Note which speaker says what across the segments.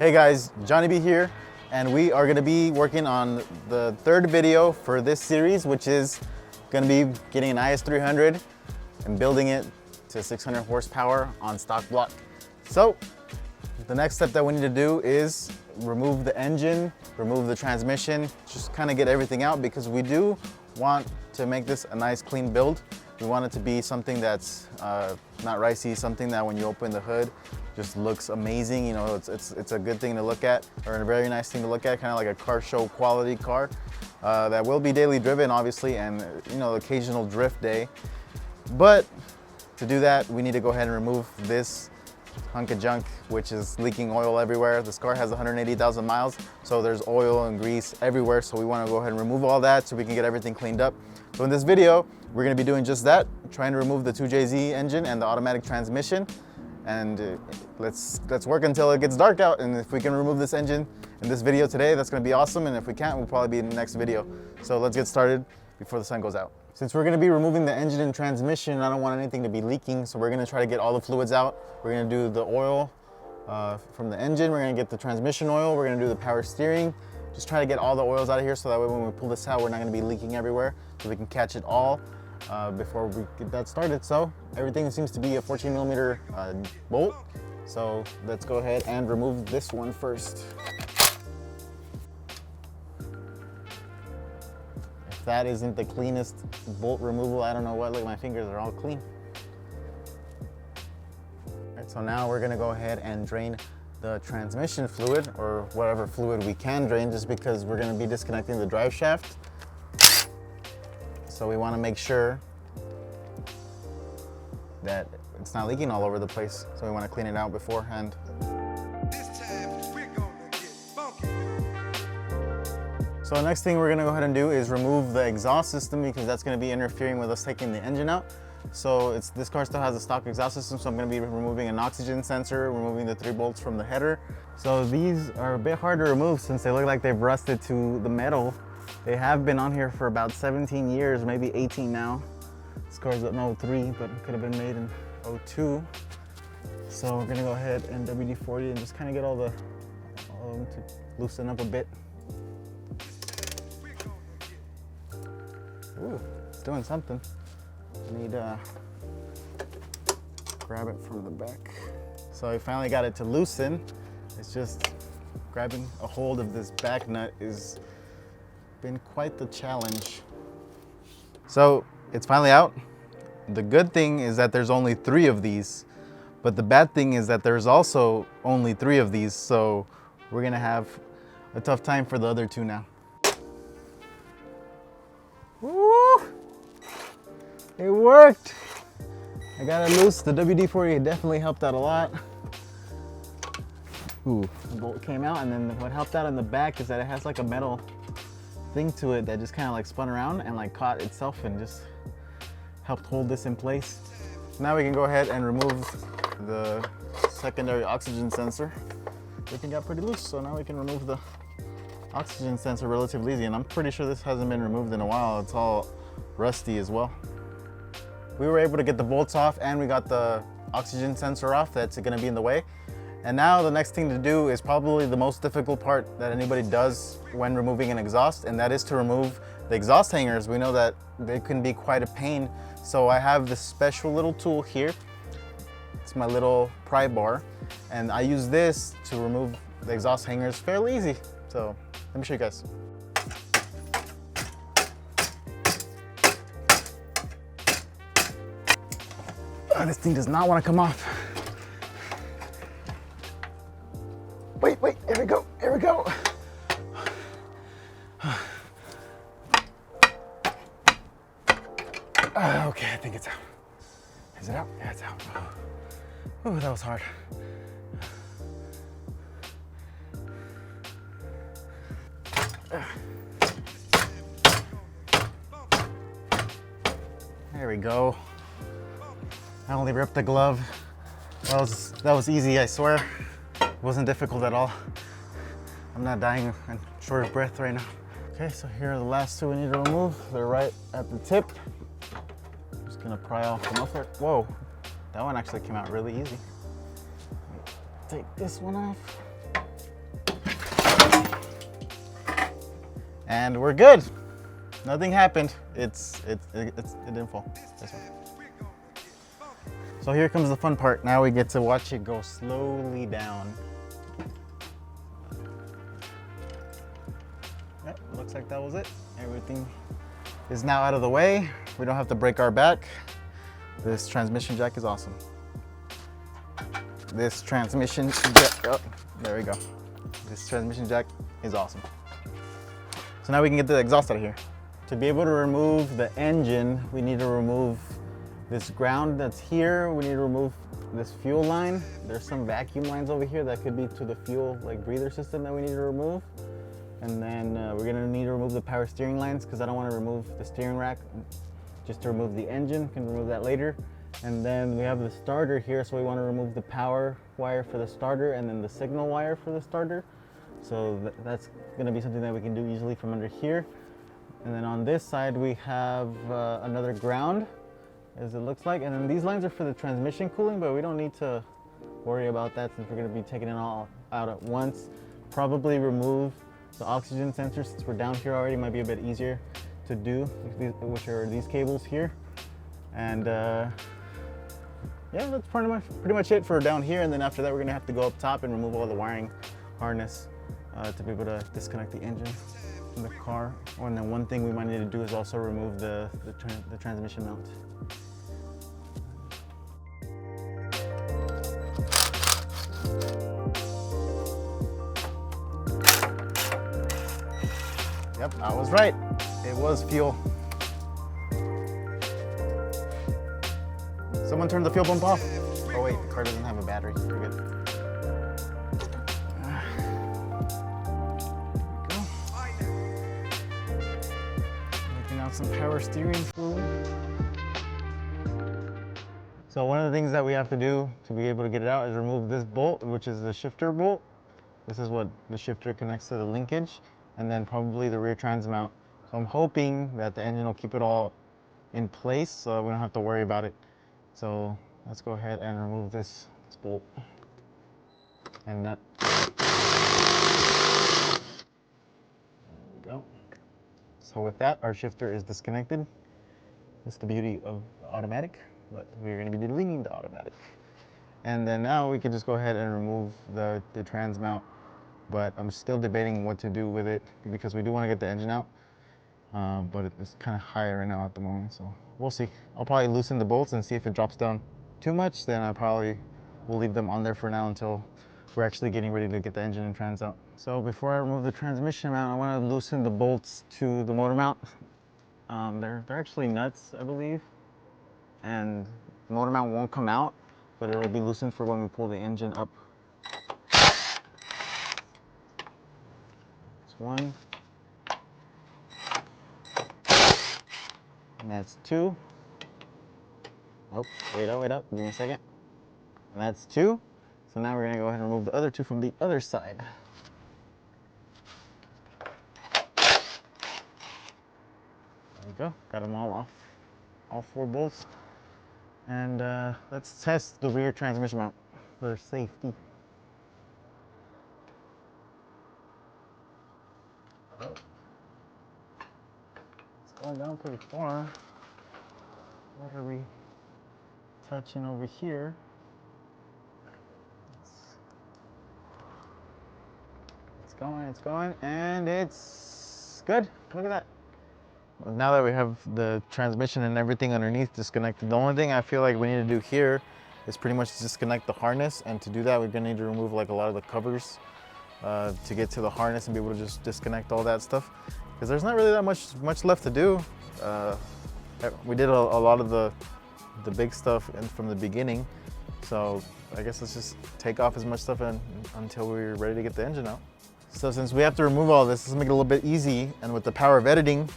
Speaker 1: Hey guys, Johnny B here, and we are gonna be working on the third video for this series, which is gonna be getting an IS300 and building it to 600 horsepower on stock block. So the next step that we need to do is remove the engine, remove the transmission, just kind of get everything out, because we do want to make this a nice clean build. We want it to be something that's not ricey, something that when you open the hood just looks amazing. You know, it's a good thing to look at, or a very nice thing to look at, kind of like a car show quality car that will be daily driven, obviously, and you know, occasional drift day. But to do that, we need to go ahead and remove this hunk of junk, which is leaking oil everywhere. This car has 180,000 miles, so there's oil and grease everywhere. So we want to go ahead and remove all that so we can get everything cleaned up. So in this video, we're going to be doing just that, trying to remove the 2JZ engine and the automatic transmission. And let's work until it gets dark out. And if we can remove this engine in this video today, that's going to be awesome. And if we can't, we'll probably be in the next video. So let's get started before the sun goes out. Since we're going to be removing the engine and transmission, I don't want anything to be leaking, so we're going to try to get all the fluids out. We're going to do the oil from the engine, we're going to get the transmission oil, we're going to do the power steering. Just try to get all the oils out of here so that way when we pull this out, we're not going to be leaking everywhere, so we can catch it all before we get that started. So everything seems to be a 14mm bolt, so let's go ahead and remove this one first. If that isn't the cleanest bolt removal, I don't know what. Look, my fingers are all clean. All right, so now we're gonna go ahead and drain the transmission fluid, or whatever fluid we can drain, just because we're gonna be disconnecting the drive shaft. So we wanna make sure that it's not leaking all over the place. So we wanna clean it out beforehand. So the next thing we're gonna go ahead and do is remove the exhaust system, because that's gonna be interfering with us taking the engine out. So this car still has a stock exhaust system, so I'm gonna be removing an oxygen sensor, removing the 3 bolts from the header. So these are a bit hard to remove since they look like they've rusted to the metal. They have been on here for about 17 years, maybe 18 now. This car's an 03, but it could have been made in 02. So we're gonna go ahead and WD-40 and just kind of get all of them to loosen up a bit. Ooh, it's doing something. I need to grab it from the back. So I finally got it to loosen. It's just grabbing a hold of this back nut has been quite the challenge. So it's finally out. The good thing is that there's only 3 of these, but the bad thing is that there's also only 3 of these. So we're gonna have a tough time for the other 2 now. Woo! It worked! I got it loose. The WD-40 definitely helped out a lot. Ooh, the bolt came out, and then what helped out in the back is that it has like a metal thing to it that just kind of like spun around and like caught itself and just helped hold this in place. Now we can go ahead and remove the secondary oxygen sensor. Everything got pretty loose, so now we can remove the oxygen sensor relatively easy, and I'm pretty sure this hasn't been removed in a while. It's all rusty as well. We were able to get the bolts off, and we got the oxygen sensor off that's going to be in the way. And now the next thing to do is probably the most difficult part that anybody does when removing an exhaust, and that is to remove the exhaust hangers. We know that they can be quite a pain, so I have this special little tool here. It's my little pry bar, and I use this to remove the exhaust hangers fairly easy. So let me show you guys. Oh, this thing does not want to come off. Wait, here we go, here we go. Okay, I think it's out. Is it out? Yeah, it's out. Oh, that was hard. There we go. I only ripped the glove. That was easy, I swear. It wasn't difficult at all. I'm not dying and short of breath right now. Okay, so here are the last 2 we need to remove. They're right at the tip. I'm just gonna pry off the muffler. Whoa, that one actually came out really easy. Take this one off. and we're good. Nothing happened. It didn't fall. This one. So here comes the fun part. Now we get to watch it go slowly down. Yep, looks like that was it. Everything is now out of the way. We don't have to break our back. This transmission jack is awesome. This transmission jack, oh, there we go. This transmission jack is awesome. So now we can get the exhaust out of here. To be able to remove the engine, we need to remove this ground that's here. We need to remove this fuel line. There's some vacuum lines over here that could be to the fuel like breather system that we need to remove. And then we're gonna need to remove the power steering lines because I don't want to remove the steering rack just to remove the engine. Can remove that later. And then we have the starter here, so we want to remove the power wire for the starter and then the signal wire for the starter. So that's gonna be something that we can do easily from under here. And then on this side we have another ground, as it looks like. And then these lines are for the transmission cooling, but we don't need to worry about that since we're gonna be taking it all out at once. Probably remove the oxygen sensor since we're down here already. Might be a bit easier to do, which are these cables here. And yeah, that's pretty much it for down here. And then after that, we're gonna have to go up top and remove all the wiring harness to be able to disconnect the engine from the car. And then one thing we might need to do is also remove the transmission mount. Yep, I was right. It was fuel. Someone turned the fuel pump off. Oh wait, the car doesn't have a battery. We're good. Making out some power steering fluid. So one of the things that we have to do to be able to get it out is remove this bolt, which is the shifter bolt. This is what the shifter connects to the linkage, and then probably the rear trans mount. So I'm hoping that the engine will keep it all in place so we don't have to worry about it. So let's go ahead and remove this bolt and nut. There we go. So with that, our shifter is disconnected. That's the beauty of automatic, but we're going to be deleting the automatic. And then now we can just go ahead and remove the trans mount, but I'm still debating what to do with it because we do want to get the engine out. But it's kind of high right now at the moment, so we'll see. I'll probably loosen the bolts and see if it drops down too much, then I probably will leave them on there for now until we're actually getting ready to get the engine and trans out. So before I remove the transmission mount, I want to loosen the bolts to the motor mount. They're actually nuts, I believe, and the motor mount won't come out, but it'll be loosened for when we pull the engine up. That's one. And that's two. Oh, wait up, give me a second. And that's two. So now we're gonna go ahead and remove the other two from the other side. There we go, got them all off. All four bolts. And let's test the rear transmission mount for safety. Going down pretty far. What are we touching over here? It's going, and it's good. Look at that. Now that we have the transmission and everything underneath disconnected, the only thing I feel like we need to do here is pretty much disconnect the harness. And to do that, we're gonna need to remove like a lot of the covers to get to the harness and be able to just disconnect all that stuff. Because there's not really that much left to do. We did a lot of the big stuff from the beginning, so I guess let's just take off as much stuff until we're ready to get the engine out. So since we have to remove all this, let's make it a little bit easy, and with the power of editing.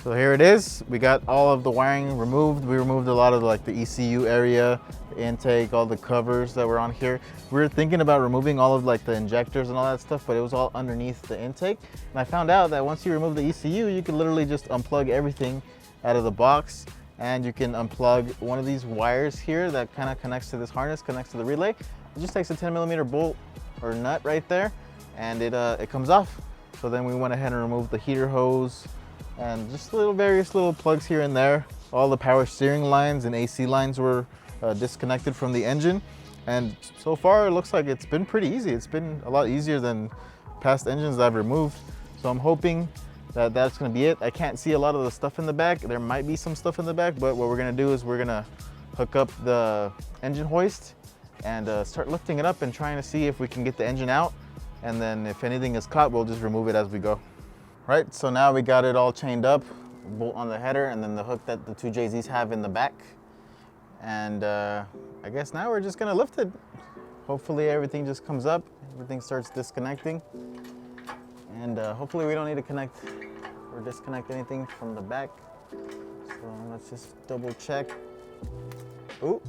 Speaker 1: So here it is. We got all of the wiring removed. We removed a lot of like the ECU area, the intake, all the covers that were on here. We were thinking about removing all of like the injectors and all that stuff, but it was all underneath the intake. And I found out that once you remove the ECU, you can literally just unplug everything out of the box, and you can unplug one of these wires here that kind of connects to this harness, connects to the relay. It just takes a 10mm bolt or nut right there, and it comes off.
Speaker 2: So then we went ahead and removed the heater hose and just various little plugs here and there. All the power steering lines and AC lines were disconnected from the engine. And so far it looks like it's been pretty easy. It's been a lot easier than past engines that I've removed. So I'm hoping that that's gonna be it. I can't see a lot of the stuff in the back. There might be some stuff in the back, but what we're gonna do is we're gonna hook up the engine hoist and start lifting it up and trying to see if we can get the engine out. And then if anything is caught, we'll just remove it as we go. Right, so now we got it all chained up, bolt on the header and then the hook that the 2JZs have in the back. And I guess now we're just gonna lift it. Hopefully everything just comes up, everything starts disconnecting. And hopefully we don't need to connect or disconnect anything from the back. So let's just double check. Ooh,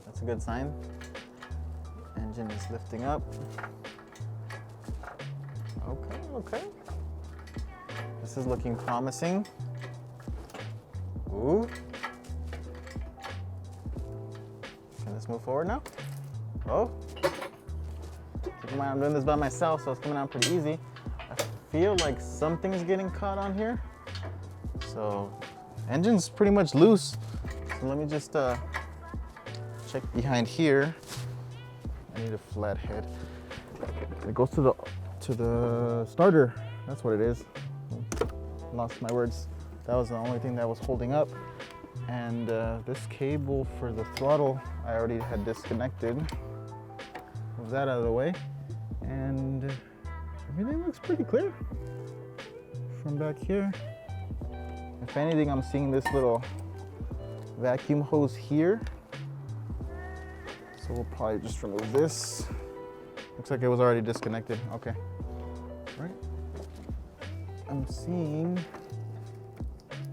Speaker 2: that's a good sign. Engine is lifting up. Okay. This is looking promising. Ooh. Can this move forward now? Oh. Keep in mind, I'm doing this by myself, so it's coming out pretty easy. I feel like something's getting caught on here. So, engine's pretty much loose. So let me just check behind here. I need a flat head. It goes to the starter. That's what it is. Lost my words. That was the only thing that was holding up. And this cable for the throttle, I already had disconnected. Move that out of the way. And everything looks pretty clear from back here. If anything, I'm seeing this little vacuum hose here. So we'll probably just remove this. Looks like it was already disconnected. Okay. Right. I'm seeing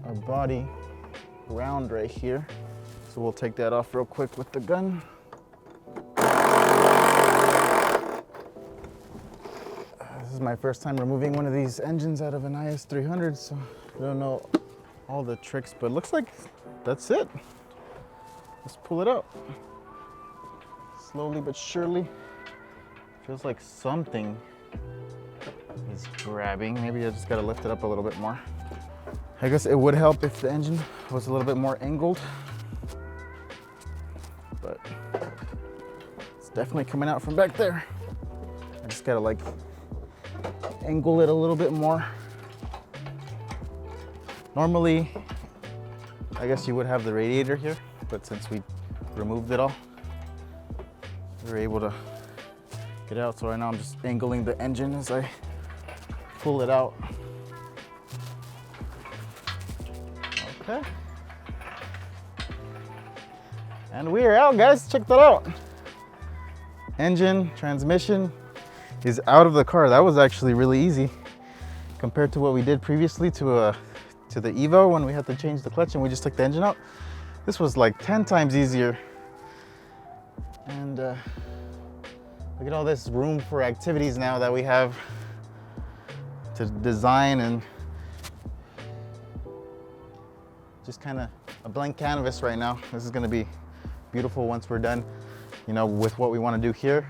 Speaker 2: a body round right here. So we'll take that off real quick with the gun. This is my first time removing one of these engines out of an IS300, so I don't know all the tricks, but it looks like that's it. Let's pull it out. Slowly but surely. Feels like something is grabbing. Maybe I just gotta lift it up a little bit more. I guess it would help if the engine was a little bit more angled, but it's definitely coming out from back there. I just gotta like angle it a little bit more. Normally, I guess you would have the radiator here, but since we removed it all, we were able to get out. So right now I'm just angling the engine as I pull it out. Okay. And we are out, guys. Check that out. Engine, transmission is out of the car. That was actually really easy compared to what we did previously to the Evo when we had to change the clutch and we just took the engine out. This was like 10 times easier. And look at all this room for activities now that we have to design, and just kind of a blank canvas right now. This is going to be beautiful once we're done, you know, with what we want to do here.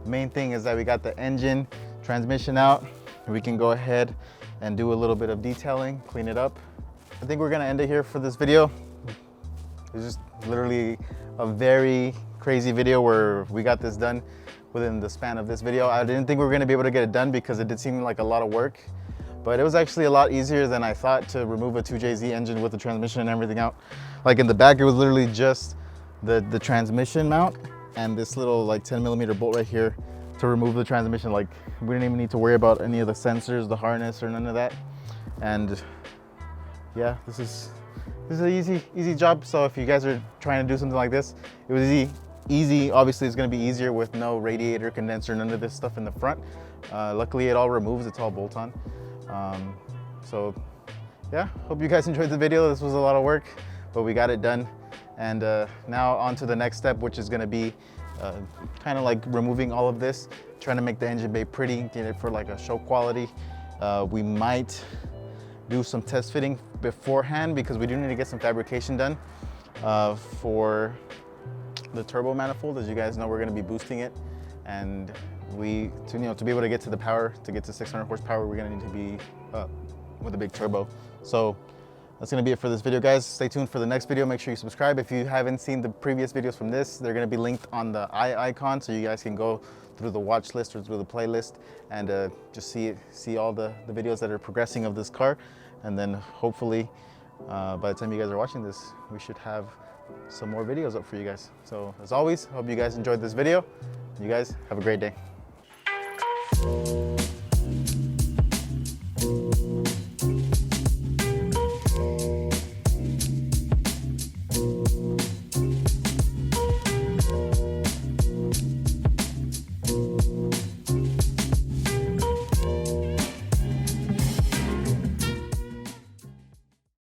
Speaker 2: The main thing is that we got the engine, transmission out, and we can go ahead and do a little bit of detailing, clean it up. I think we're going to end it here for this video. It's just literally a very crazy video where we got this done within the span of this video. I didn't think we were going to be able to get it done because it did seem like a lot of work, but it was actually a lot easier than I thought to remove a 2JZ engine with the transmission and everything out. Like in the back, it was literally just the transmission mount and this little like 10mm bolt right here to remove the transmission. Like we didn't even need to worry about any of the sensors, the harness, or none of that. And yeah, this is an easy job. So if you guys are trying to do something like this, it was easy. Obviously it's going to be easier with no radiator, condenser, none of this stuff in the front. Luckily it all removes, it's all bolt on. So yeah, hope you guys enjoyed the video. This was a lot of work, but we got it done. And now on to the next step, which is going to be kind of like removing all of this, trying to make the engine bay pretty, get it for like a show quality. We might do some test fitting beforehand because we do need to get some fabrication done for the turbo manifold. As you guys know, we're going to be boosting it, and
Speaker 1: to be able to get to the power, to get to 600 horsepower, we're gonna need to be with a big turbo. So that's gonna be it for this video, guys. Stay tuned for the next video. Make sure you subscribe. If you haven't seen the previous videos from this, they're gonna be linked on the icon, so you guys can go through the watch list or through the playlist and just see all the videos that are progressing of this car. And then hopefully, by the time you guys are watching this, we should have some more videos up for you guys. So as always, hope you guys enjoyed this video. You guys have a great day.